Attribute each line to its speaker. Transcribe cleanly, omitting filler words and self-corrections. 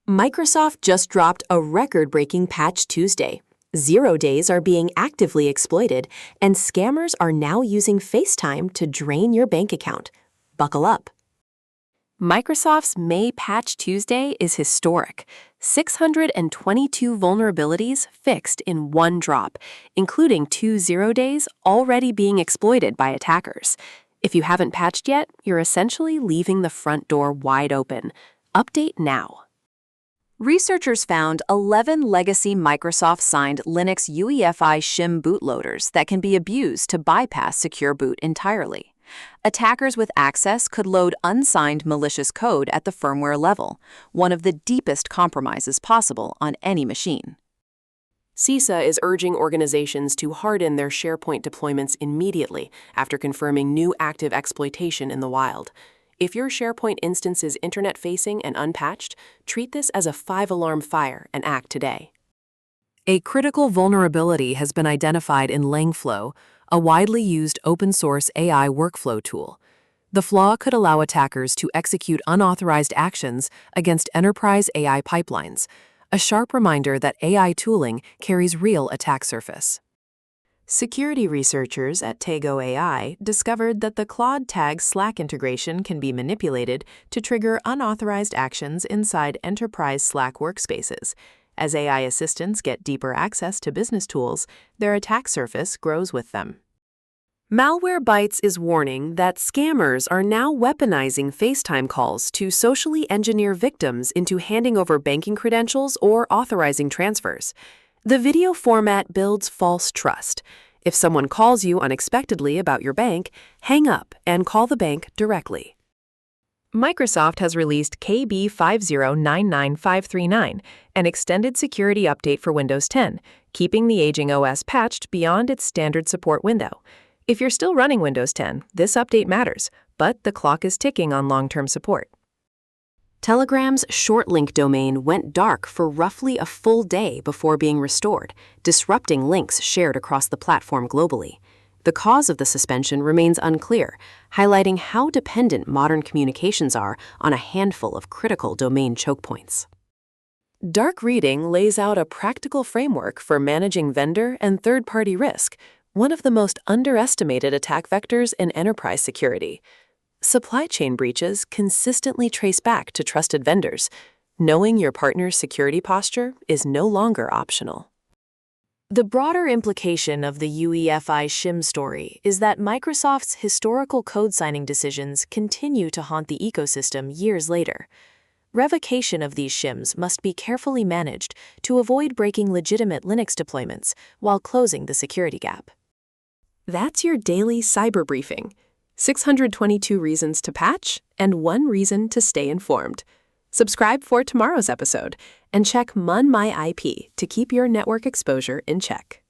Speaker 1: Microsoft just dropped a record-breaking patch Tuesday. 0 days are being actively exploited, and scammers are now using FaceTime to drain your bank account. Buckle up. Microsoft's May Patch Tuesday is historic. 622 vulnerabilities fixed in one drop, including 2 0 days already being exploited by attackers. If you haven't patched yet, you're essentially leaving the front door wide open. Update now. Researchers found 11 legacy Microsoft-signed Linux UEFI SHIMS bootloaders that can be abused to bypass secure boot entirely. Attackers with access could load unsigned malicious code at the firmware level, one of the deepest compromises possible on any machine. CISA is urging organizations to harden their SharePoint deployments immediately after confirming new active exploitation in the wild. If your SharePoint instance is internet-facing and unpatched, treat this as a 5-alarm fire and act today. A critical vulnerability has been identified in LangFlow, a widely used open-source AI workflow tool. The flaw could allow attackers to execute unauthorized actions against enterprise AI pipelines, a sharp reminder that AI tooling carries real attack surface. Security researchers at Claude AI discovered that the Claude tag Slack integration can be manipulated to trigger unauthorized actions inside enterprise Slack workspaces. As AI assistants get deeper access to business tools, their attack surface grows with them. Malwarebytes is warning that scammers are now weaponizing FaceTime calls to socially engineer victims into handing over banking credentials or authorizing transfers. The video format builds false trust. If someone calls you unexpectedly about your bank, hang up and call the bank directly. Microsoft has released KB 5099539, an extended security update for Windows 10, keeping the aging OS patched beyond its standard support window. If you're still running Windows 10, this update matters, but the clock is ticking on long-term support. Telegram's SHORTLINK domain went dark for roughly a full day before being restored, disrupting links shared across the platform globally. The cause of the suspension remains unclear, highlighting how dependent modern communications are on a handful of critical domain choke points. Dark Reading lays out a practical framework for managing vendor and third-party risk, one of the most underestimated attack vectors in enterprise security. Supply chain breaches consistently trace back to trusted vendors. Knowing your partner's security posture is no longer optional. The broader implication of the UEFI SHIMS story is that Microsoft's historical code signing decisions continue to haunt the ecosystem years later. Revocation of these SHIMS must be carefully managed to avoid breaking legitimate Linux deployments while closing the security gap. That's your daily cyber briefing. 622 reasons to patch and 1 reason to stay informed. Subscribe for tomorrow's episode and check MonMyIP to keep your network exposure in check.